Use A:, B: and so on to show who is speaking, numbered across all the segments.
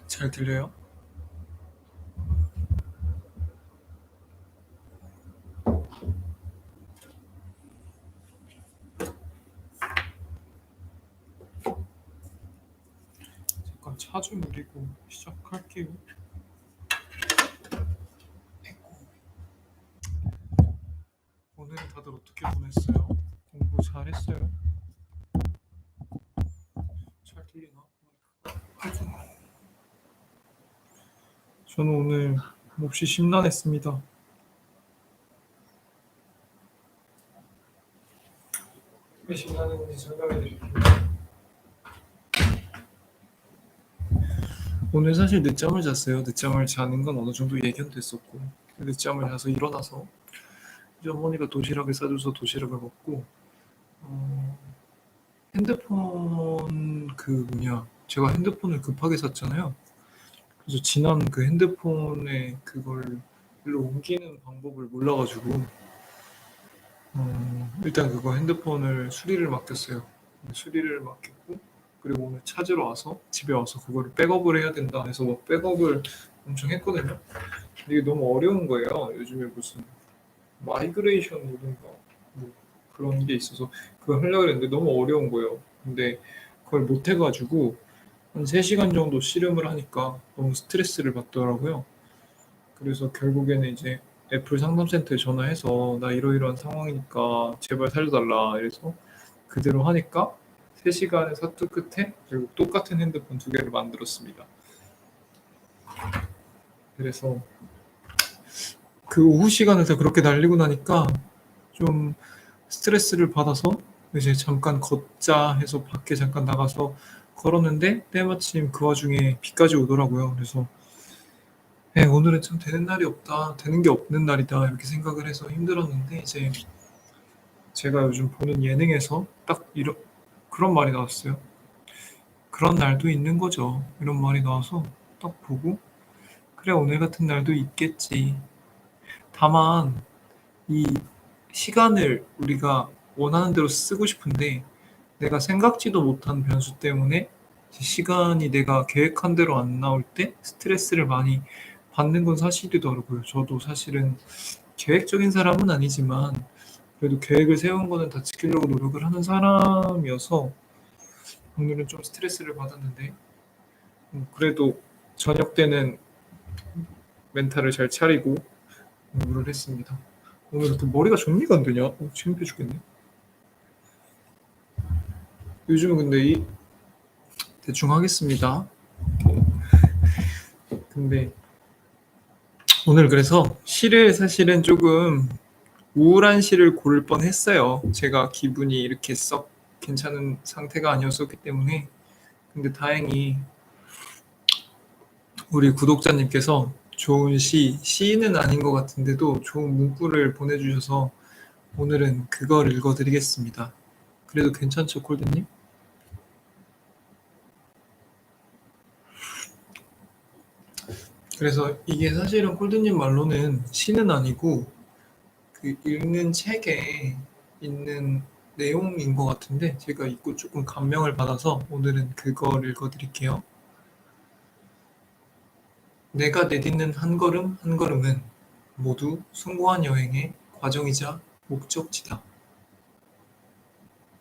A: 잘 들려요? 잠깐 차 좀 우리고 시작할게요. 오늘은 다들 어떻게 보냈어요? 공부 잘했어요? 잘 들리나? 아이고. 저는 오늘 몹시 심란했습니다. 왜 심란했는지 설명해 드릴게요. 오늘 사실 늦잠을 잤어요. 늦잠을 자는 건 어느 정도 예견됐었고, 늦잠을 자서 일어나서 이제 어머니가 도시락을 싸줘서 도시락을 먹고, 핸드폰 제가 핸드폰을 급하게 샀잖아요. 그래서 지난 그 핸드폰에 그걸 일로 옮기는 방법을 몰라가지고 일단 그거 핸드폰을 수리를 맡겼어요. 수리를 맡겼고, 그리고 오늘 찾으러 와서 집에 와서 그거를 백업을 해야 된다 해서 막 백업을 엄청 했거든요. 근데 이게 너무 어려운 거예요. 요즘에 무슨 마이그레이션 모든가 뭐 그런 게 있어서 그걸 하려고 했는데 너무 어려운 거예요. 근데 그걸 못 해가지고 한 3시간 정도 씨름을 하니까 너무 스트레스를 받더라고요. 그래서 결국에는 이제 애플 상담센터에 전화해서 나 이러이러한 상황이니까 제발 살려달라 이래서 그대로 하니까 3시간의 사투 끝에 결국 똑같은 핸드폰 2개를 만들었습니다. 그래서 그 오후 시간에서 그렇게 날리고 나니까 좀 스트레스를 받아서 이제 잠깐 걷자 해서 밖에 잠깐 나가서 걸었는데 때마침 그 와중에 비까지 오더라고요. 그래서 네, 오늘은 참 되는 날이 없다, 되는 게 없는 날이다 이렇게 생각을 해서 힘들었는데 이제 제가 요즘 보는 예능에서 딱 그런 말이 나왔어요. 그런 날도 있는 거죠. 이런 말이 나와서 딱 보고 그래 오늘 같은 날도 있겠지. 다만 이 시간을 우리가 원하는 대로 쓰고 싶은데 내가 생각지도 못한 변수 때문에 시간이 내가 계획한 대로 안 나올 때 스트레스를 많이 받는 건 사실이더라고요. 저도 사실은 계획적인 사람은 아니지만 그래도 계획을 세운 거는 다 지키려고 노력을 하는 사람이어서 오늘은 좀 스트레스를 받았는데 그래도 저녁 때는 멘탈을 잘 차리고 공부를 했습니다. 오늘 또 머리가 정리가 안 되냐? 창피해 죽겠네. 요즘은 근데 대충 하겠습니다. 근데 오늘 그래서 시를 사실은 조금 우울한 시를 고를 뻔했어요. 제가 기분이 이렇게 썩 괜찮은 상태가 아니었었기 때문에. 근데 다행히 우리 구독자님께서 좋은 시는 아닌 것 같은데도 좋은 문구를 보내주셔서 오늘은 그걸 읽어드리겠습니다. 그래도 괜찮죠, 콜드님? 그래서 이게 사실은 콜드님 말로는 시는 아니고 그 읽는 책에 있는 내용인 것 같은데 제가 읽고 조금 감명을 받아서 오늘은 그걸 읽어드릴게요. 내가 내딛는 한 걸음 한 걸음은 모두 숭고한 여행의 과정이자 목적지다.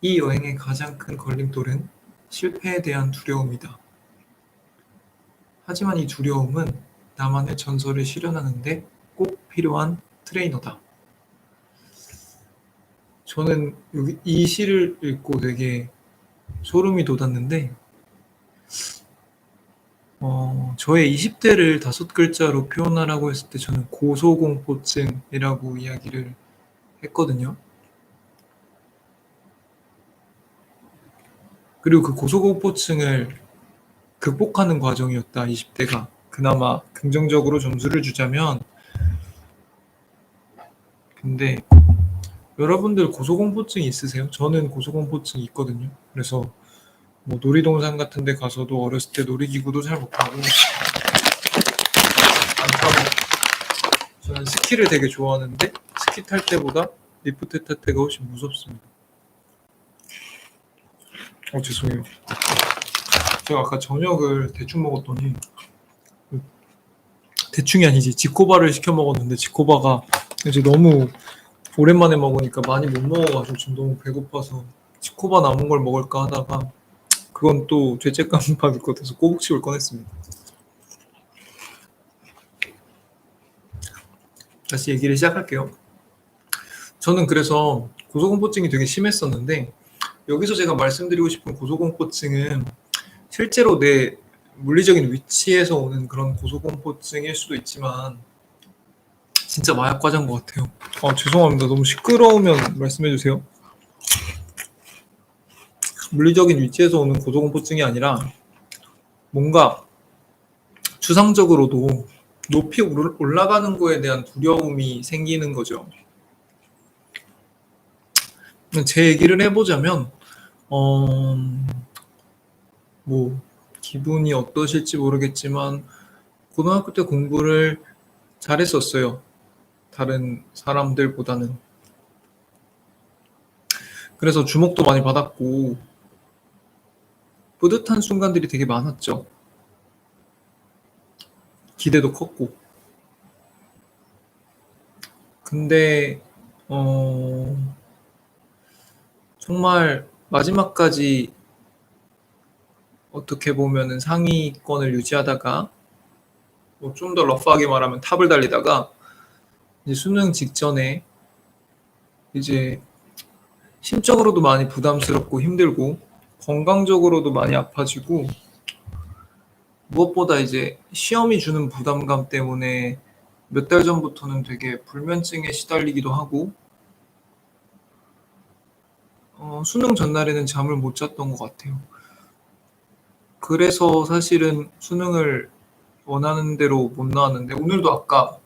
A: 이 여행의 가장 큰 걸림돌은 실패에 대한 두려움이다. 하지만 이 두려움은 나만의 전설을 실현하는 데 꼭 필요한 트레이너다. 저는 이 시를 읽고 되게 소름이 돋았는데 저의 20대를 5글자로 표현하라고 했을 때 저는 고소공포증이라고 이야기를 했거든요. 그리고 그 고소공포증을 극복하는 과정이었다, 20대가. 그나마 긍정적으로 점수를 주자면. 근데 여러분들 고소공포증 있으세요? 저는 고소공포증이 있거든요. 그래서 뭐 놀이동산 같은 데 가서도 어렸을 때 놀이기구도 잘 못하고 안 타고 저는 스키를 되게 좋아하는데 스키 탈 때보다 리프트 탈 때가 훨씬 무섭습니다. 죄송해요. 제가 아까 저녁을 대충 먹었더니 대충이 아니지 지코바를 시켜 먹었는데 지코바가 이제 너무 오랜만에 먹으니까 많이 못 먹어가지고 지금 너무 배고파서 지코바 남은 걸 먹을까 하다가 그건 또 죄책감 받을 것 같아서 꼬북칩을 꺼냈습니다. 다시 얘기를 시작할게요. 저는 그래서 고소공포증이 되게 심했었는데 여기서 제가 말씀드리고 싶은 고소공포증은 실제로 내 물리적인 위치에서 오는 그런 고소공포증일 수도 있지만 진짜 마약 과자인 것 같아요. 죄송합니다. 너무 시끄러우면 말씀해주세요. 물리적인 위치에서 오는 고소공포증이 아니라 뭔가 추상적으로도 높이 올라가는 거에 대한 두려움이 생기는 거죠. 제 얘기를 해보자면 뭐 기분이 어떠실지 모르겠지만 고등학교 때 공부를 잘했었어요. 다른 사람들보다는. 그래서 주목도 많이 받았고 뿌듯한 순간들이 되게 많았죠. 기대도 컸고. 근데 정말 마지막까지 어떻게 보면은 상위권을 유지하다가 좀 더 러프하게 말하면 탑을 달리다가 이제 수능 직전에 이제 심적으로도 많이 부담스럽고 힘들고 건강적으로도 많이 아파지고 무엇보다 이제 시험이 주는 부담감 때문에 몇 달 전부터는 되게 불면증에 시달리기도 하고 수능 전날에는 잠을 못 잤던 것 같아요. 그래서 사실은 수능을 원하는 대로 못 나왔는데 오늘도 아까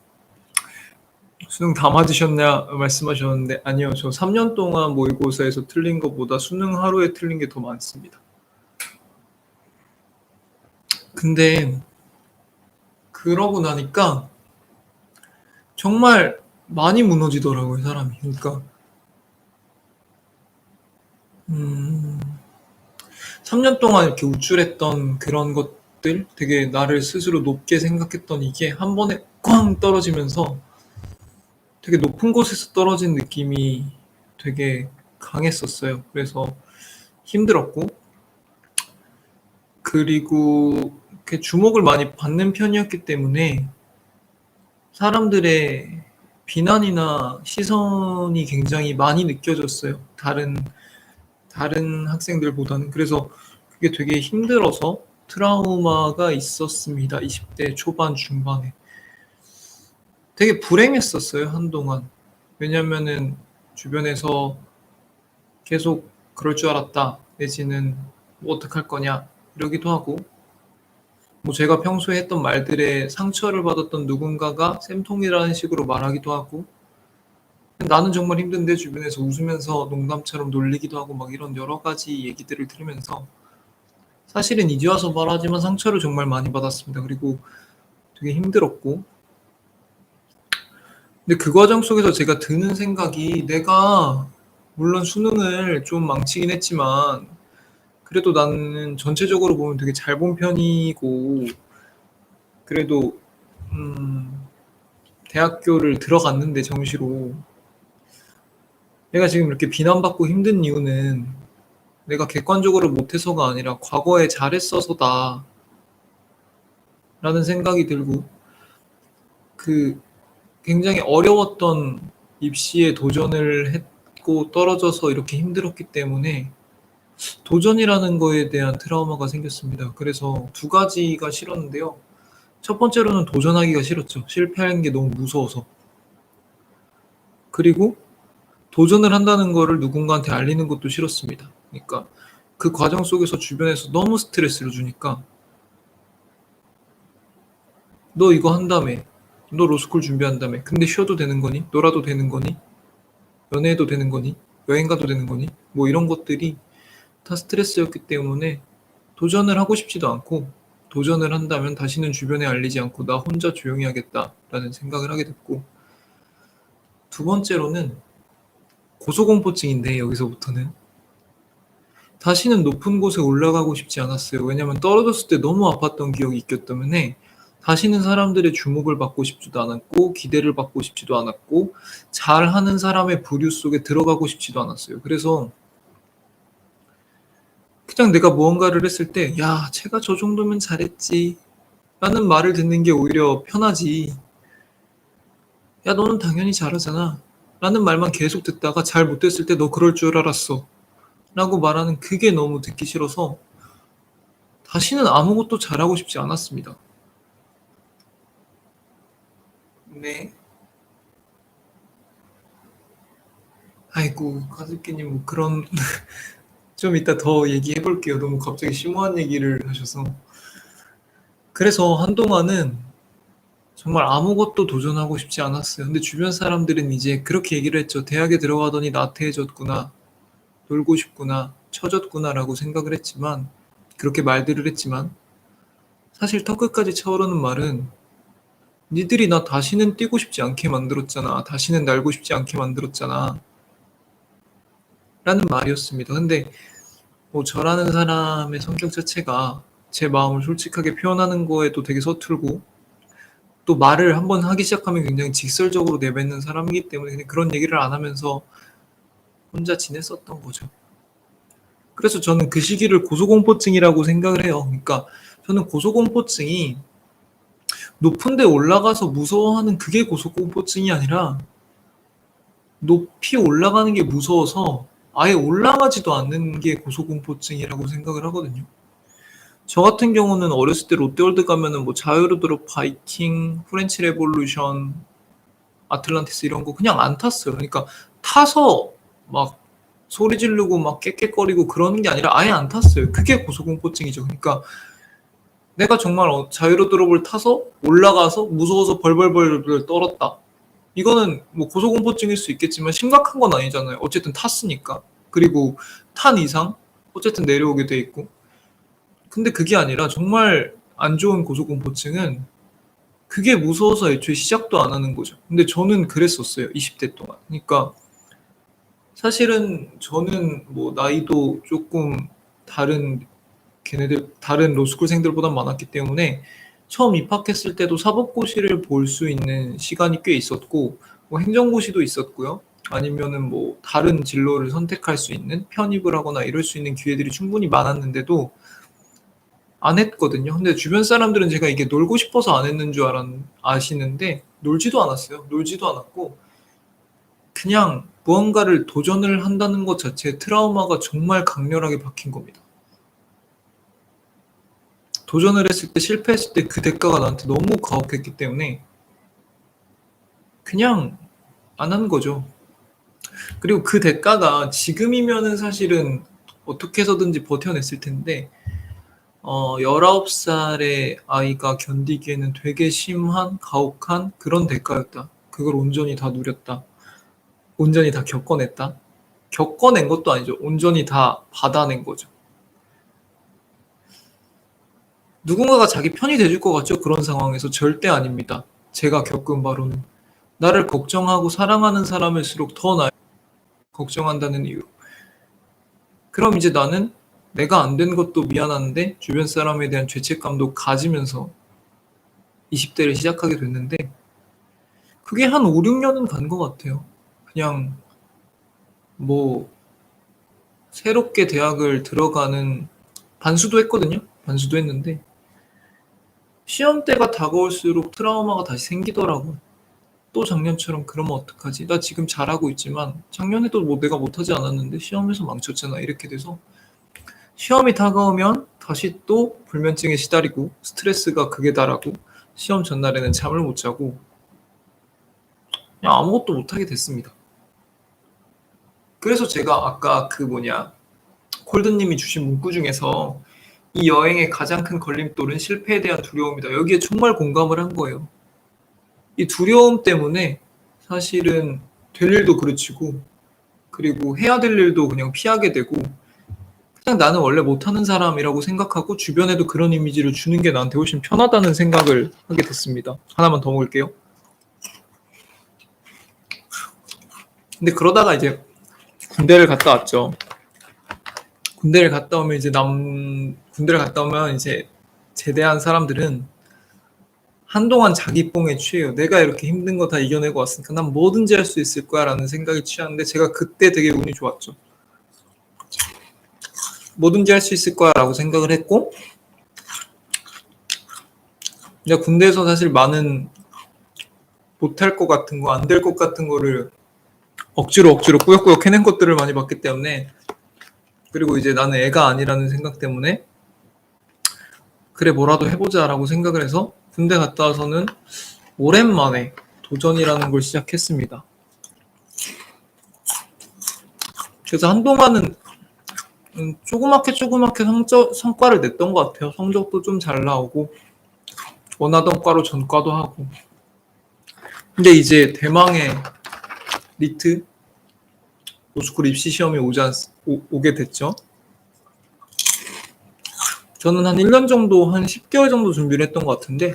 A: 수능 다 맞으셨냐 말씀하셨는데 아니요. 저 3년 동안 모의고사에서 틀린 것보다 수능 하루에 틀린 게 더 많습니다. 근데 그러고 나니까 정말 많이 무너지더라고요, 사람이. 그러니까 3년 동안 이렇게 우쭐했던 그런 것들 되게 나를 스스로 높게 생각했던 이게 한 번에 꽝 떨어지면서 되게 높은 곳에서 떨어진 느낌이 되게 강했었어요. 그래서 힘들었고 그리고 이렇게 주목을 많이 받는 편이었기 때문에 사람들의 비난이나 시선이 굉장히 많이 느껴졌어요. 다른 학생들보다는. 그래서 그게 되게 힘들어서 트라우마가 있었습니다. 20대 초반 중반에. 되게 불행했었어요, 한동안. 왜냐면은 주변에서 계속 그럴 줄 알았다 내지는 뭐 어떡할 거냐 이러기도 하고 뭐 제가 평소에 했던 말들에 상처를 받았던 누군가가 쌤통이라는 식으로 말하기도 하고 나는 정말 힘든데 주변에서 웃으면서 농담처럼 놀리기도 하고 막 이런 여러 가지 얘기들을 들으면서 사실은 이제 와서 말하지만 상처를 정말 많이 받았습니다. 그리고 되게 힘들었고 근데 그 과정 속에서 제가 드는 생각이 내가 물론 수능을 좀 망치긴 했지만 그래도 나는 전체적으로 보면 되게 잘 본 편이고 그래도 대학교를 들어갔는데 정시로 내가 지금 이렇게 비난받고 힘든 이유는 내가 객관적으로 못해서가 아니라 과거에 잘했어서다 라는 생각이 들고 그 굉장히 어려웠던 입시에 도전을 했고 떨어져서 이렇게 힘들었기 때문에 도전이라는 거에 대한 트라우마가 생겼습니다. 그래서 두 가지가 싫었는데요. 첫 번째로는 도전하기가 싫었죠. 실패하는 게 너무 무서워서. 그리고 도전을 한다는 거를 누군가한테 알리는 것도 싫었습니다. 그러니까 그 과정 속에서 주변에서 너무 스트레스를 주니까 너 이거 한다며. 너 로스쿨 준비한다며. 근데 쉬어도 되는 거니? 놀아도 되는 거니? 연애해도 되는 거니? 여행 가도 되는 거니? 뭐 이런 것들이 다 스트레스였기 때문에 도전을 하고 싶지도 않고 도전을 한다면 다시는 주변에 알리지 않고 나 혼자 조용히 하겠다라는 생각을 하게 됐고 두 번째로는 고소공포증인데 여기서부터는 다시는 높은 곳에 올라가고 싶지 않았어요. 왜냐면 떨어졌을 때 너무 아팠던 기억이 있기 때문에 다시는 사람들의 주목을 받고 싶지도 않았고 기대를 받고 싶지도 않았고 잘하는 사람의 부류 속에 들어가고 싶지도 않았어요. 그래서 그냥 내가 무언가를 했을 때 야, 쟤가 저 정도면 잘했지 라는 말을 듣는 게 오히려 편하지. 야, 너는 당연히 잘하잖아 라는 말만 계속 듣다가 잘 못됐을 때 너 그럴 줄 알았어 라고 말하는 그게 너무 듣기 싫어서 다시는 아무것도 잘하고 싶지 않았습니다. 네. 아이고, 가습기님 뭐 그런 좀 이따 더 얘기해 볼게요. 너무 갑자기 심오한 얘기를 하셔서. 그래서 한동안은 정말 아무것도 도전하고 싶지 않았어요. 근데 주변 사람들은 이제 그렇게 얘기를 했죠. 대학에 들어가더니 나태해졌구나, 놀고 싶구나, 처졌구나라고 생각을 했지만, 그렇게 말들을 했지만, 사실 턱끝까지 차오르는 말은 니들이 나 다시는 뛰고 싶지 않게 만들었잖아. 다시는 날고 싶지 않게 만들었잖아. 라는 말이었습니다. 근데 뭐 저라는 사람의 성격 자체가 제 마음을 솔직하게 표현하는 거에도 되게 서툴고 또 말을 한번 하기 시작하면 굉장히 직설적으로 내뱉는 사람이기 때문에 그냥 그런 얘기를 안 하면서 혼자 지냈었던 거죠. 그래서 저는 그 시기를 고소공포증이라고 생각을 해요. 그러니까 저는 고소공포증이 높은 데 올라가서 무서워하는 그게 고소공포증이 아니라 높이 올라가는 게 무서워서 아예 올라가지도 않는 게 고소공포증이라고 생각을 하거든요. 저 같은 경우는 어렸을 때 롯데월드 가면은 뭐 자유로드롭, 바이킹, 프렌치 레볼루션, 아틀란티스 이런 거 그냥 안 탔어요. 그러니까 타서 막 소리 지르고 막 깨깨거리고 그러는 게 아니라 아예 안 탔어요. 그게 고소공포증이죠. 그러니까 내가 정말 자유로드롭을 타서 올라가서 무서워서 벌벌벌 떨었다. 이거는 뭐 고소공포증일 수 있겠지만 심각한 건 아니잖아요. 어쨌든 탔으니까. 그리고 탄 이상 어쨌든 내려오게 돼 있고. 근데 그게 아니라 정말 안 좋은 고소공포증은 그게 무서워서 애초에 시작도 안 하는 거죠. 근데 저는 그랬었어요. 20대 동안. 그러니까 사실은 저는 뭐 나이도 조금 다른 걔네들 다른 로스쿨생들보다 많았기 때문에 처음 입학했을 때도 사법고시를 볼 수 있는 시간이 꽤 있었고 뭐 행정고시도 있었고요. 아니면은 뭐 다른 진로를 선택할 수 있는 편입을 하거나 이럴 수 있는 기회들이 충분히 많았는데도 안 했거든요. 근데 주변 사람들은 제가 이게 놀고 싶어서 안 했는 줄 아시는데 놀지도 않았어요. 놀지도 않았고 그냥 무언가를 도전을 한다는 것 자체에 트라우마가 정말 강렬하게 박힌 겁니다. 도전을 했을 때 실패했을 때 그 대가가 나한테 너무 가혹했기 때문에 그냥 안 한 거죠. 그리고 그 대가가 지금이면은 사실은 어떻게 해서든지 버텨냈을 텐데 19살의 아이가 견디기에는 되게 심한 가혹한 그런 대가였다. 그걸 온전히 다 누렸다. 온전히 다 겪어냈다. 겪어낸 것도 아니죠. 온전히 다 받아낸 거죠. 누군가가 자기 편이 돼줄 것 같죠? 그런 상황에서 절대 아닙니다. 제가 겪은 바로는 나를 걱정하고 사랑하는 사람일수록 더 날 걱정한다는 이유. 그럼 이제 나는 내가 안 된 것도 미안한데 주변 사람에 대한 죄책감도 가지면서 20대를 시작하게 됐는데 그게 한 5, 6년은 간 것 같아요. 그냥 뭐 새롭게 대학을 들어가는 반수도 했거든요. 반수도 했는데 시험 때가 다가올수록 트라우마가 다시 생기더라고요. 또 작년처럼 그러면 어떡하지? 나 지금 잘하고 있지만 작년에도 뭐 내가 못하지 않았는데 시험에서 망쳤잖아. 이렇게 돼서 시험이 다가오면 다시 또 불면증에 시달리고 스트레스가 극에 달하고 시험 전날에는 잠을 못 자고 그냥 아무것도 못하게 됐습니다. 그래서 제가 아까 콜드님이 주신 문구 중에서 이 여행의 가장 큰 걸림돌은 실패에 대한 두려움이다. 여기에 정말 공감을 한 거예요. 이 두려움 때문에 사실은 될 일도 그르치고 그리고 해야 될 일도 그냥 피하게 되고 그냥 나는 원래 못하는 사람이라고 생각하고 주변에도 그런 이미지를 주는 게 나한테 훨씬 편하다는 생각을 하게 됐습니다. 하나만 더 먹을게요. 근데 그러다가 이제 군대를 갔다 왔죠. 군대를 갔다 오면 군대를 갔다 오면 이제 제대한 사람들은 한동안 자기 뽕에 취해요. 내가 이렇게 힘든 거 다 이겨내고 왔으니까 난 뭐든지 할 수 있을 거야 라는 생각이 취하는데 제가 그때 되게 운이 좋았죠. 뭐든지 할 수 있을 거야 라고 생각을 했고, 내가 군대에서 사실 많은 못할 것 같은 거, 안 될 것 같은 거를 억지로 꾸역꾸역 해낸 것들을 많이 봤기 때문에, 그리고 이제 나는 애가 아니라는 생각 때문에 그래 뭐라도 해보자 라고 생각을 해서 군대 갔다 와서는 오랜만에 도전이라는 걸 시작했습니다. 그래서 한동안은 조그맣게 성과를 냈던 것 같아요. 성적도 좀 잘 나오고 원하던 과로 전과도 하고. 근데 이제 대망의 리트 로스쿨 입시 시험이 오게 됐죠. 저는 한 1년 정도, 한 10개월 정도 준비를 했던 것 같은데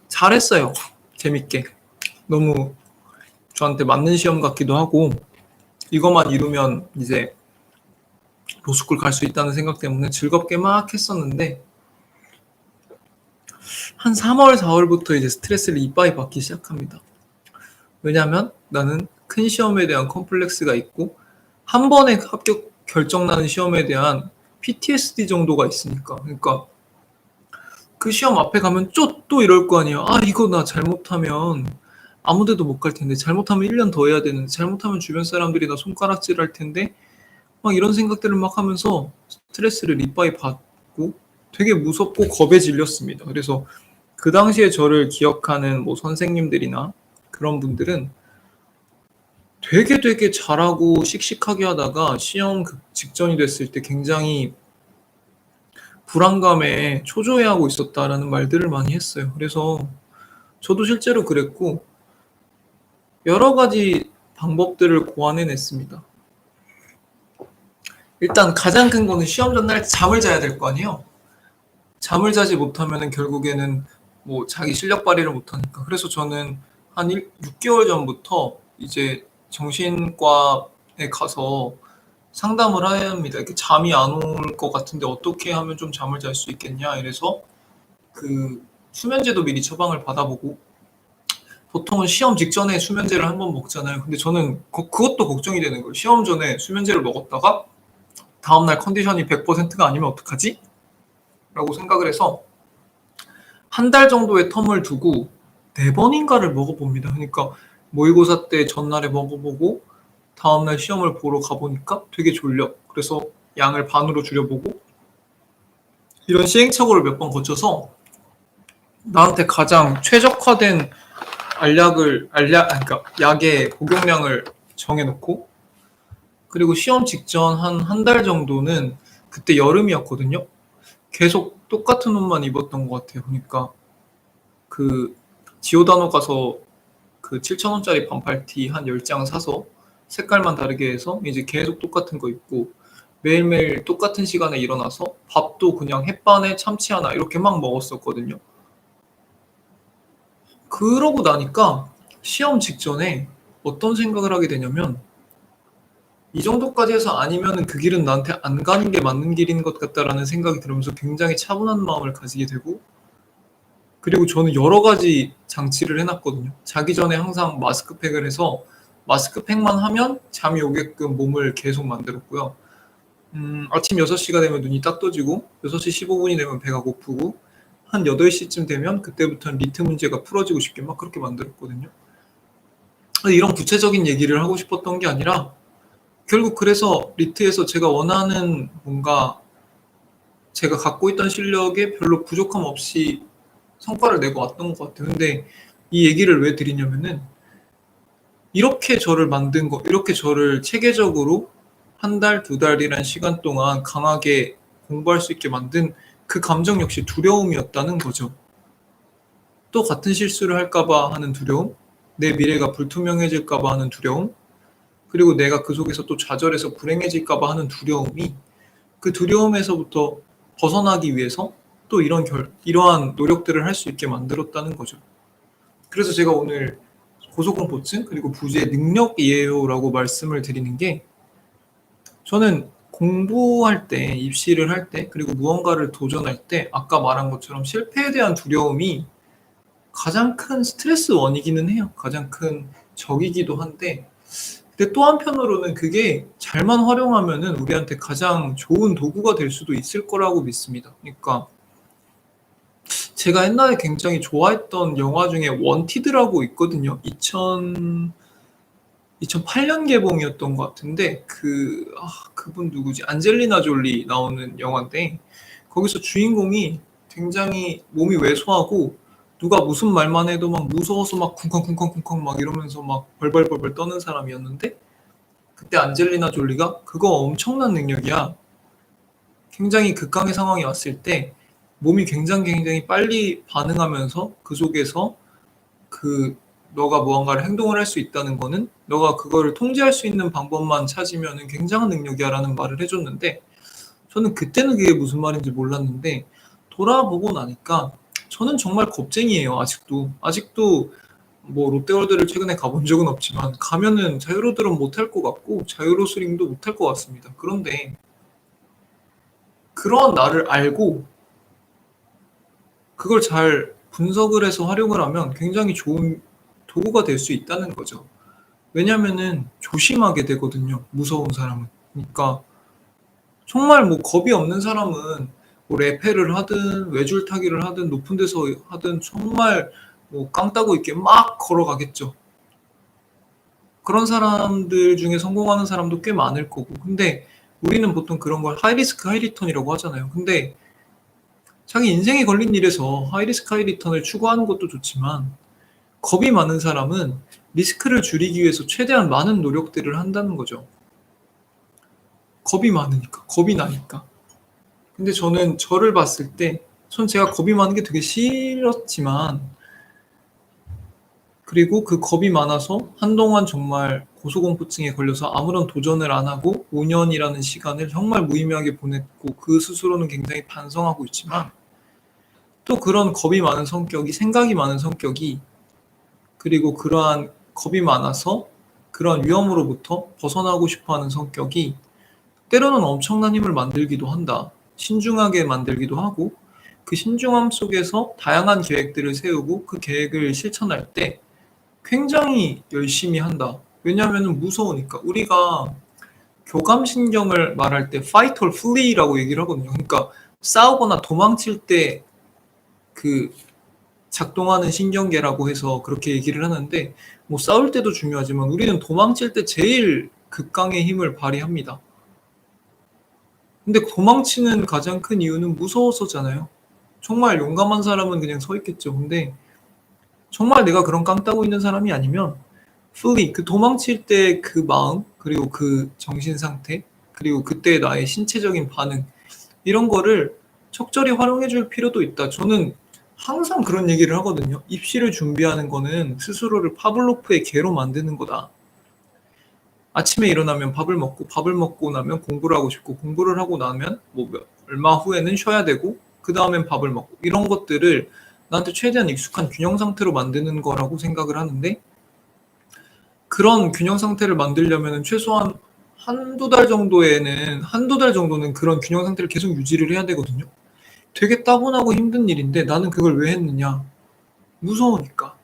A: 잘했어요. 재밌게. 너무 저한테 맞는 시험 같기도 하고, 이것만 이루면 이제 로스쿨 갈 수 있다는 생각 때문에 즐겁게 막 했었는데, 한 3월, 4월부터 이제 스트레스를 이빠이 받기 시작합니다. 왜냐면 나는 큰 시험에 대한 컴플렉스가 있고, 한 번에 합격 결정 나는 시험에 대한 PTSD 정도가 있으니까. 그러니까 그 시험 앞에 가면 또 이럴 거 아니에요. 아, 이거 나 잘못하면 아무 데도 못 갈 텐데, 잘못하면 1년 더 해야 되는데, 잘못하면 주변 사람들이 나 손가락질 할 텐데, 막 이런 생각들을 막 하면서 스트레스를 이빠이 받고 되게 무섭고 겁에 질렸습니다. 그래서 그 당시에 저를 기억하는 뭐 선생님들이나 그런 분들은 되게 잘하고 씩씩하게 하다가 시험 직전이 됐을 때 굉장히 불안감에 초조해하고 있었다라는 말들을 많이 했어요. 그래서 저도 실제로 그랬고 여러 가지 방법들을 고안해냈습니다. 일단 가장 큰 거는 시험 전날 잠을 자야 될 거 아니에요. 잠을 자지 못하면 결국에는 뭐 자기 실력 발휘를 못하니까. 그래서 저는 한 6개월 전부터 이제 정신과에 가서 상담을 해야 합니다. 이렇게 잠이 안 올 것 같은데 어떻게 하면 좀 잠을 잘 수 있겠냐 이래서 그 수면제도 미리 처방을 받아보고, 보통은 시험 직전에 수면제를 한번 먹잖아요. 근데 저는 그것도 걱정이 되는 거예요. 시험 전에 수면제를 먹었다가 다음날 컨디션이 100%가 아니면 어떡하지? 라고 생각을 해서 한 달 정도의 텀을 두고 4번인가를 먹어봅니다. 그러니까 모의고사 때 전날에 먹어보고 다음날 시험을 보러 가보니까 되게 졸려. 그래서 양을 반으로 줄여보고, 이런 시행착오를 몇 번 거쳐서 나한테 가장 최적화된 그러니까 약의 복용량을 정해놓고, 그리고 시험 직전 한 달 정도는, 그때 여름이었거든요. 계속 똑같은 옷만 입었던 것 같아요. 그러니까 그 지오다노 가서 그 7,000원짜리 반팔티 한 10장 사서 색깔만 다르게 해서 이제 계속 똑같은 거 입고, 매일매일 똑같은 시간에 일어나서 밥도 그냥 햇반에 참치 하나 이렇게 막 먹었었거든요. 그러고 나니까 시험 직전에 어떤 생각을 하게 되냐면, 이 정도까지 해서 아니면 그 길은 나한테 안 가는 게 맞는 길인 것 같다라는 생각이 들으면서 굉장히 차분한 마음을 가지게 되고, 그리고 저는 여러 가지 장치를 해놨거든요. 자기 전에 항상 마스크팩을 해서 마스크팩만 하면 잠이 오게끔 몸을 계속 만들었고요. 아침 6시가 되면 눈이 딱 떠지고 6시 15분이 되면 배가 고프고 한 8시쯤 되면 그때부터는 리트 문제가 풀어지고 싶게 막 그렇게 만들었거든요. 이런 구체적인 얘기를 하고 싶었던 게 아니라, 결국 그래서 리트에서 제가 원하는 뭔가 제가 갖고 있던 실력에 별로 부족함 없이 성과를 내고 왔던 것 같아요. 근데 이 얘기를 왜 드리냐면은, 이렇게 저를 만든 거, 이렇게 저를 체계적으로 한 달, 2달이란 시간 동안 강하게 공부할 수 있게 만든 그 감정 역시 두려움이었다는 거죠. 또 같은 실수를 할까봐 하는 두려움, 내 미래가 불투명해질까봐 하는 두려움, 그리고 내가 그 속에서 또 좌절해서 불행해질까봐 하는 두려움이, 그 두려움에서부터 벗어나기 위해서 또 이러한 노력들을 할 수 있게 만들었다는 거죠. 그래서 제가 오늘 고소공포증 그리고 부재 능력이에요라고 말씀을 드리는 게, 저는 공부할 때, 입시를 할 때, 그리고 무언가를 도전할 때 아까 말한 것처럼 실패에 대한 두려움이 가장 큰 스트레스 원이기는 해요. 가장 큰 적이기도 한데, 근데 또 한편으로는 그게 잘만 활용하면은 우리한테 가장 좋은 도구가 될 수도 있을 거라고 믿습니다. 그러니까 제가 옛날에 굉장히 좋아했던 영화 중에 원티드라고 있거든요. 2008년 개봉이었던 것 같은데, 그분 누구지? 안젤리나 졸리 나오는 영화인데, 거기서 주인공이 굉장히 몸이 왜소하고 누가 무슨 말만 해도 막 무서워서 막 쿵쾅쿵쾅쿵쾅 막 이러면서 막 벌벌벌벌 떠는 사람이었는데, 그때 안젤리나 졸리가 그거 엄청난 능력이야. 굉장히 극강의 상황이 왔을 때 몸이 굉장히 빨리 반응하면서 그 속에서 너가 무언가를 행동을 할 수 있다는 거는 너가 그거를 통제할 수 있는 방법만 찾으면 굉장한 능력이야라는 말을 해줬는데, 저는 그때는 그게 무슨 말인지 몰랐는데 돌아보고 나니까 저는 정말 겁쟁이에요. 아직도 뭐 롯데월드를 최근에 가본 적은 없지만 가면은 자유로드론 못할 것 같고 자유로스링도 못할 것 같습니다. 그런데 그런 나를 알고 그걸 잘 분석을 해서 활용을 하면 굉장히 좋은 도구가 될 수 있다는 거죠. 왜냐면은 조심하게 되거든요, 무서운 사람은. 그러니까 정말 뭐 겁이 없는 사람은 뭐 레페를 하든 외줄타기를 하든 높은 데서 하든 정말 뭐 깡 따고 있게 막 걸어가겠죠. 그런 사람들 중에 성공하는 사람도 꽤 많을 거고. 근데 우리는 보통 그런 걸 하이리스크 하이리턴이라고 하잖아요. 근데 자기 인생에 걸린 일에서 하이리스크 하이리턴을 추구하는 것도 좋지만, 겁이 많은 사람은 리스크를 줄이기 위해서 최대한 많은 노력들을 한다는 거죠. 겁이 나니까. 근데 저는 저를 봤을 때, 제가 겁이 많은 게 되게 싫었지만, 그리고 그 겁이 많아서 한동안 정말 고소공포증에 걸려서 아무런 도전을 안 하고 5년이라는 시간을 정말 무의미하게 보냈고, 그 스스로는 굉장히 반성하고 있지만, 또 그런 겁이 많은 성격이, 생각이 많은 성격이, 그리고 그러한 겁이 많아서 그런 위험으로부터 벗어나고 싶어하는 성격이 때로는 엄청난 힘을 만들기도 한다. 신중하게 만들기도 하고, 그 신중함 속에서 다양한 계획들을 세우고 그 계획을 실천할 때 굉장히 열심히 한다. 왜냐하면 무서우니까. 우리가 교감신경을 말할 때 fight or flee라고 얘기를 하거든요. 그러니까 싸우거나 도망칠 때 작동하는 신경계라고 해서 그렇게 얘기를 하는데, 뭐 싸울 때도 중요하지만 우리는 도망칠 때 제일 극강의 힘을 발휘합니다. 근데 도망치는 가장 큰 이유는 무서워서잖아요. 정말 용감한 사람은 그냥 서 있겠죠. 근데 정말 내가 그런 깡 따고 있는 사람이 아니면 fully 도망칠 때 그 마음, 그리고 그 정신 상태, 그리고 그때 나의 신체적인 반응, 이런 거를 적절히 활용해 줄 필요도 있다. 저는 항상 그런 얘기를 하거든요. 입시를 준비하는 거는 스스로를 파블로프의 개로 만드는 거다. 아침에 일어나면 밥을 먹고 나면 공부를 하고 싶고, 공부를 하고 나면 뭐 얼마 후에는 쉬어야 되고, 그 다음엔 밥을 먹고, 이런 것들을 나한테 최대한 익숙한 균형 상태로 만드는 거라고 생각을 하는데, 그런 균형 상태를 만들려면 최소한 한두 달 정도는 그런 균형 상태를 계속 유지를 해야 되거든요. 되게 따분하고 힘든 일인데 나는 그걸 왜 했느냐? 무서우니까.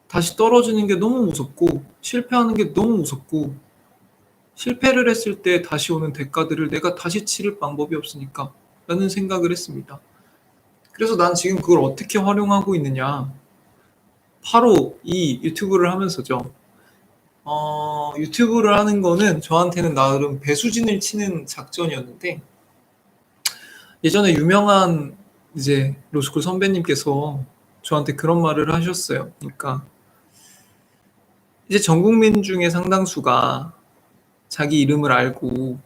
A: 다시 떨어지는 게 너무 무섭고, 실패하는 게 너무 무섭고, 실패를 했을 때 다시 오는 대가들을 내가 다시 치를 방법이 없으니까 라는 생각을 했습니다. 그래서 난 지금 그걸 어떻게 활용하고 있느냐? 바로 이 유튜브를 하면서죠. 유튜브를 하는 거는 저한테는 나름 배수진을 치는 작전이었는데, 예전에 유명한 이제 로스쿨 선배님께서 저한테 그런 말을 하셨어요. 그러니까 이제 전 국민 중에 상당수가 자기 이름을 알고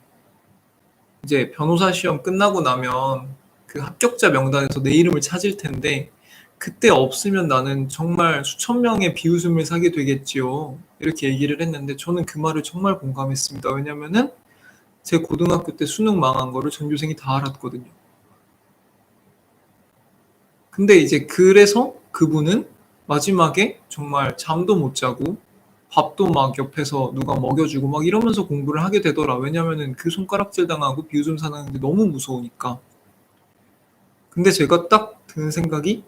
A: 이제 변호사 시험 끝나고 나면 그 합격자 명단에서 내 이름을 찾을 텐데, 그때 없으면 나는 정말 수천 명의 비웃음을 사게 되겠지요. 이렇게 얘기를 했는데 저는 그 말을 정말 공감했습니다. 왜냐면은 제 고등학교 때 수능 망한 거를 전교생이 다 알았거든요. 근데 이제 그래서 그분은 마지막에 정말 잠도 못 자고 밥도 막 옆에서 누가 먹여주고 막 이러면서 공부를 하게 되더라. 왜냐면은 그 손가락질 당하고 비오줌 싸는 게 너무 무서우니까. 근데 제가 딱 드는 생각이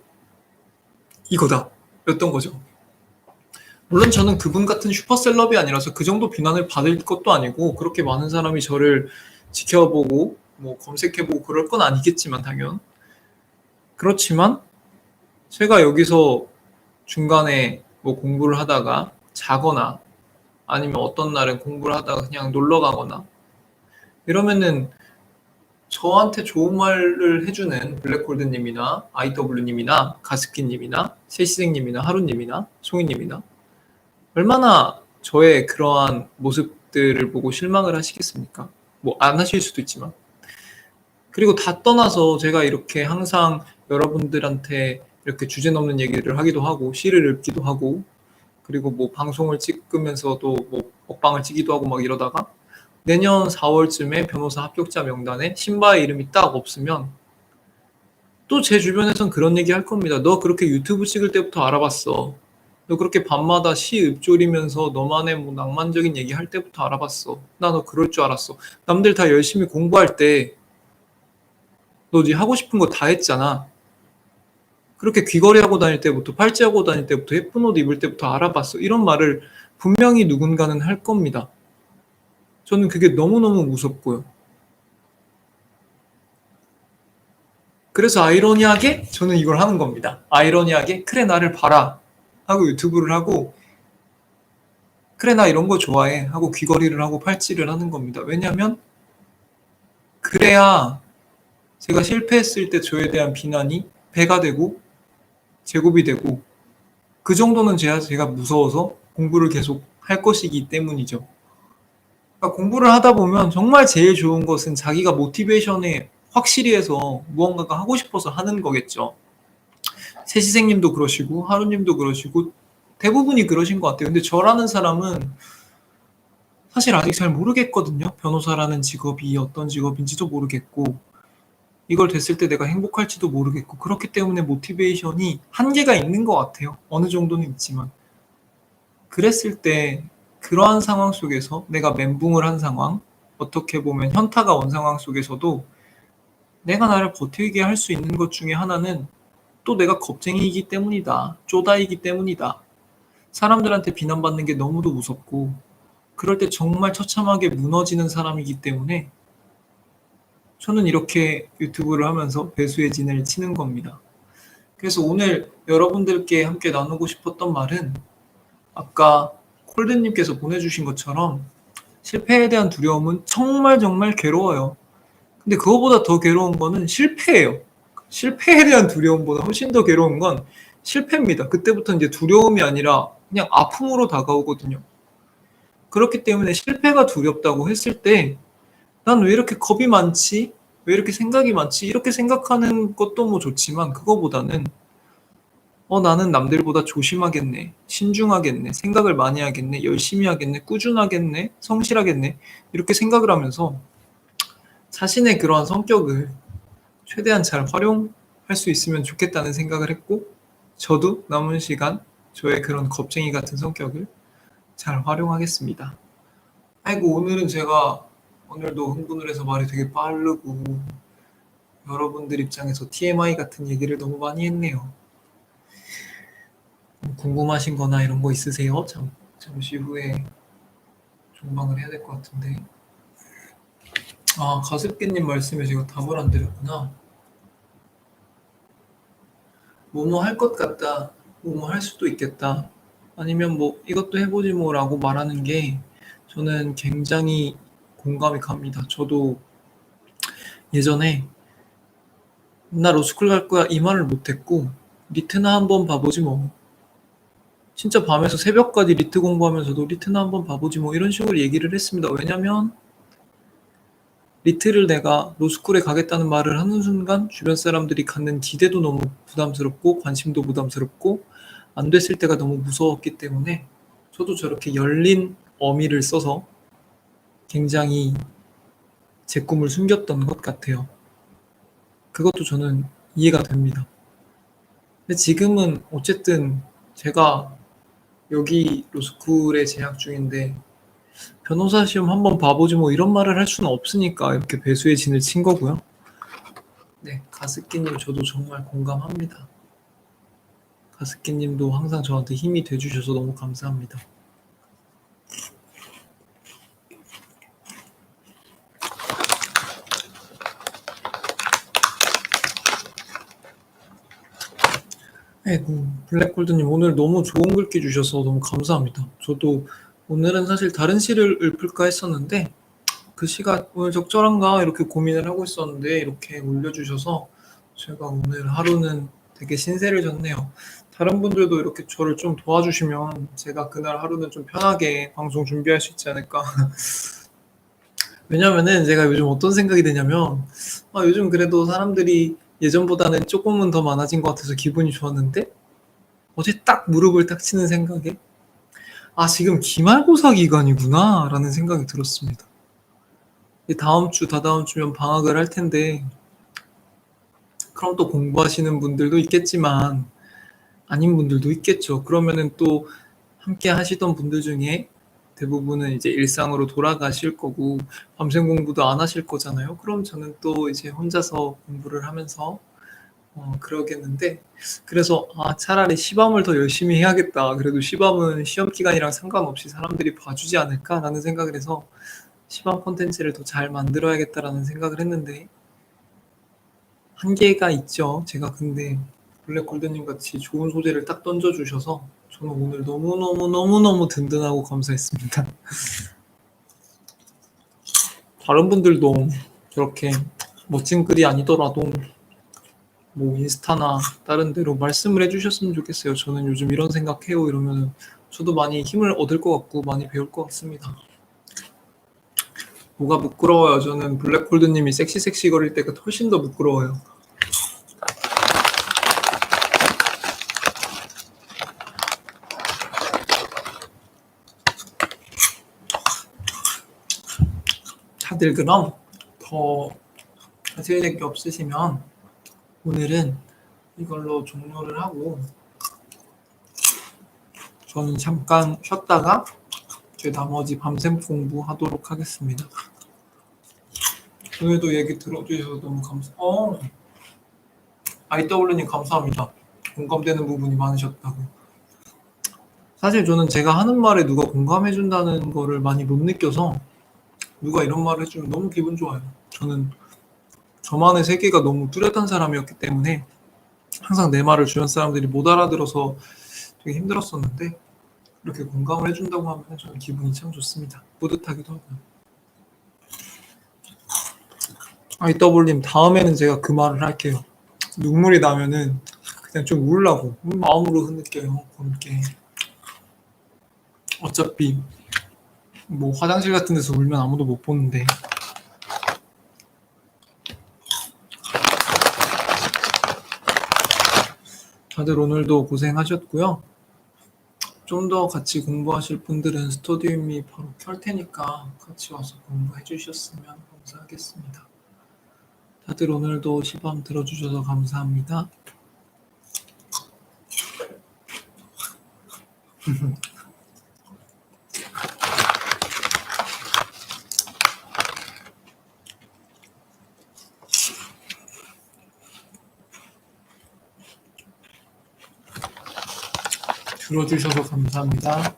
A: 이거다 였던 거죠. 물론 저는 그분 같은 슈퍼셀럽이 아니라서 그 정도 비난을 받을 것도 아니고 그렇게 많은 사람이 저를 지켜보고 뭐 검색해보고 그럴 건 아니겠지만 당연. 그렇지만 제가 여기서 중간에 뭐 공부를 하다가 자거나 아니면 어떤 날은 공부를 하다가 그냥 놀러 가거나 이러면은 저한테 좋은 말을 해주는 블랙홀드님이나 IW님이나 가습기님이나 세시생님이나 하루님이나 송이님이나 얼마나 저의 그러한 모습들을 보고 실망을 하시겠습니까? 뭐 안 하실 수도 있지만. 그리고 다 떠나서 제가 이렇게 항상 여러분들한테 이렇게 주제 넘는 얘기를 하기도 하고 시를 읽기도 하고 그리고 뭐 방송을 찍으면서도 뭐 먹방을 찍기도 하고 막 이러다가 내년 4월쯤에 변호사 합격자 명단에 신바의 이름이 딱 없으면 또 제 주변에선 그런 얘기 할 겁니다. 너 그렇게 유튜브 찍을 때부터 알아봤어. 너 그렇게 밤마다 시 읊조리면서 너만의 뭐 낭만적인 얘기 할 때부터 알아봤어. 나 너 그럴 줄 알았어. 남들 다 열심히 공부할 때 너 네 하고 싶은 거 다 했잖아. 그렇게 귀걸이하고 다닐 때부터 팔찌하고 다닐 때부터 예쁜 옷 입을 때부터 알아봤어. 이런 말을 분명히 누군가는 할 겁니다. 저는 그게 너무너무 무섭고요. 그래서 아이러니하게 저는 이걸 하는 겁니다. 아이러니하게 그래 나를 봐라 하고 유튜브를 하고 그래 나 이런 거 좋아해 하고 귀걸이를 하고 팔찌를 하는 겁니다. 왜냐하면 그래야 제가 실패했을 때 저에 대한 비난이 배가 되고 제곱이 되고 그 정도는 제가 무서워서 공부를 계속 할 것이기 때문이죠. 그러니까 공부를 하다 보면 정말 제일 좋은 것은 자기가 모티베이션에 확실히 해서 무언가가 하고 싶어서 하는 거겠죠. 세시생님도 그러시고 하루님도 그러시고 대부분이 그러신 것 같아요. 근데 저라는 사람은 사실 아직 잘 모르겠거든요. 변호사라는 직업이 어떤 직업인지도 모르겠고 이걸 됐을 때 내가 행복할지도 모르겠고 그렇기 때문에 모티베이션이 한계가 있는 것 같아요. 어느 정도는 있지만 그랬을 때 그러한 상황 속에서 내가 멘붕을 한 상황 어떻게 보면 현타가 온 상황 속에서도 내가 나를 버티게 할 수 있는 것 중에 하나는 또 내가 겁쟁이이기 때문이다. 쪼다이기 때문이다. 사람들한테 비난받는 게 너무도 무섭고 그럴 때 정말 처참하게 무너지는 사람이기 때문에 저는 이렇게 유튜브를 하면서 배수의 진을 치는 겁니다. 그래서 오늘 여러분들께 함께 나누고 싶었던 말은 아까 콜드님께서 보내주신 것처럼 실패에 대한 두려움은 정말 정말 괴로워요. 근데 그거보다 더 괴로운 거는 실패예요. 실패에 대한 두려움보다 훨씬 더 괴로운 건 실패입니다. 그때부터 이제 두려움이 아니라 그냥 아픔으로 다가오거든요. 그렇기 때문에 실패가 두렵다고 했을 때 난 왜 이렇게 겁이 많지? 왜 이렇게 생각이 많지? 이렇게 생각하는 것도 뭐 좋지만 그거보다는 나는 남들보다 조심하겠네, 신중하겠네, 생각을 많이 하겠네, 열심히 하겠네, 꾸준하겠네, 성실하겠네 이렇게 생각을 하면서 자신의 그러한 성격을 최대한 잘 활용할 수 있으면 좋겠다는 생각을 했고 저도 남은 시간 저의 그런 겁쟁이 같은 성격을 잘 활용하겠습니다. 아이고 오늘은 제가 오늘도 흥분을 해서 말이 되게 빠르고 여러분들 입장에서 TMI 같은 얘기를 너무 많이 했네요. 궁금하신 거나 이런 거 있으세요? 잠시 후에 종방을 해야 될 것 같은데. 아, 가습기님 말씀에 제가 답을 안 드렸구나. 뭐뭐 할 것 같다. 뭐뭐 할 수도 있겠다. 아니면 뭐 이것도 해보지 뭐라고 말하는 게 저는 굉장히 공감이 갑니다. 저도 예전에 나 로스쿨 갈 거야 이 말을 못했고 리트나 한번 봐보지 뭐. 진짜 밤에서 새벽까지 리트 공부하면서도 리트나 한번 봐보지 뭐 이런 식으로 얘기를 했습니다. 왜냐면 리트를 내가 로스쿨에 가겠다는 말을 하는 순간 주변 사람들이 갖는 기대도 너무 부담스럽고 관심도 부담스럽고 안 됐을 때가 너무 무서웠기 때문에 저도 저렇게 열린 어미를 써서 굉장히 제 꿈을 숨겼던 것 같아요. 그것도 저는 이해가 됩니다. 근데 지금은 어쨌든 제가 여기 로스쿨에 재학 중인데 변호사 시험 한번 봐보지 뭐 이런 말을 할 수는 없으니까 이렇게 배수의 진을 친 거고요. 네, 가습기님 저도 정말 공감합니다. 가습기님도 항상 저한테 힘이 돼주셔서 너무 감사합니다. 아이고, 블랙골드님 오늘 너무 좋은 글귀 주셔서 너무 감사합니다. 저도 오늘은 사실 다른 시를 읊을까 했었는데 그 시가 오늘 적절한가 이렇게 고민을 하고 있었는데 이렇게 올려주셔서 제가 오늘 하루는 되게 신세를 졌네요. 다른 분들도 이렇게 저를 좀 도와주시면 제가 그날 하루는 좀 편하게 방송 준비할 수 있지 않을까. 왜냐면은 제가 요즘 어떤 생각이 드냐면 요즘 그래도 사람들이 예전보다는 조금은 더 많아진 것 같아서 기분이 좋았는데 어제 딱 무릎을 딱 치는 생각에 지금 기말고사 기간이구나 라는 생각이 들었습니다. 다음 주, 다다음 주면 방학을 할 텐데 그럼 또 공부하시는 분들도 있겠지만 아닌 분들도 있겠죠. 그러면은 또 함께 하시던 분들 중에 대부분은 이제 일상으로 돌아가실 거고 밤샘 공부도 안 하실 거잖아요. 그럼 저는 또 이제 혼자서 공부를 하면서 그러겠는데 그래서 차라리 시험을 더 열심히 해야겠다. 그래도 시험은 시험 기간이랑 상관없이 사람들이 봐주지 않을까라는 생각을 해서 시험 콘텐츠를 더 잘 만들어야겠다라는 생각을 했는데 한계가 있죠. 제가 근데 블랙골드님 같이 좋은 소재를 딱 던져주셔서 저는 오늘 너무너무 든든하고 감사했습니다. 다른 분들도 저렇게 멋진 글이 아니더라도 뭐 인스타나 다른 데로 말씀을 해주셨으면 좋겠어요. 저는 요즘 이런 생각해요 이러면 저도 많이 힘을 얻을 것 같고 많이 배울 것 같습니다. 뭐가 부끄러워요. 저는 블랙골드님이 섹시 거릴 때가 훨씬 더 부끄러워요. 다들 그럼 더 하실 게 없으시면 오늘은 이걸로 종료를 하고 저는 잠깐 쉬었다가 제 나머지 밤샘 공부하도록 하겠습니다. 오늘도 얘기 들어주셔서 너무 IW님 감사합니다. 공감되는 부분이 많으셨다고. 사실 저는 제가 하는 말에 누가 공감해준다는 거를 많이 못 느껴서 누가 이런 말을 해주면 너무 기분 좋아요. 저는 저만의 세계가 너무 뚜렷한 사람이었기 때문에 항상 내 말을 주변 사람들이 못 알아들어서 되게 힘들었었는데 이렇게 공감을 해준다고 하면 저는 기분이 참 좋습니다. 뿌듯하기도 하고요. IW님 다음에는 제가 그 말을 할게요. 눈물이 나면은 그냥 좀 울라고 마음으로 흐느껴요. 검게 어차피 뭐 화장실 같은 데서 울면 아무도 못 보는데 다들 오늘도 고생하셨고요. 좀 더 같이 공부하실 분들은 스터디움이 바로 켤 테니까 같이 와서 공부해 주셨으면 감사하겠습니다. 다들 오늘도 시범 들어주셔서 감사합니다. 들어주셔서 감사합니다.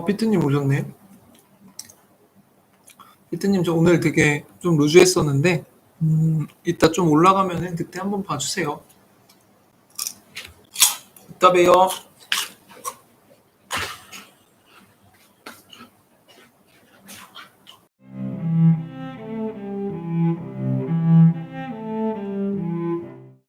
A: 피트님 오셨네. 피트님 저 오늘 되게 좀 루즈했었는데 이따 좀 올라가면은 그때 한번 봐주세요. 이따 봬요.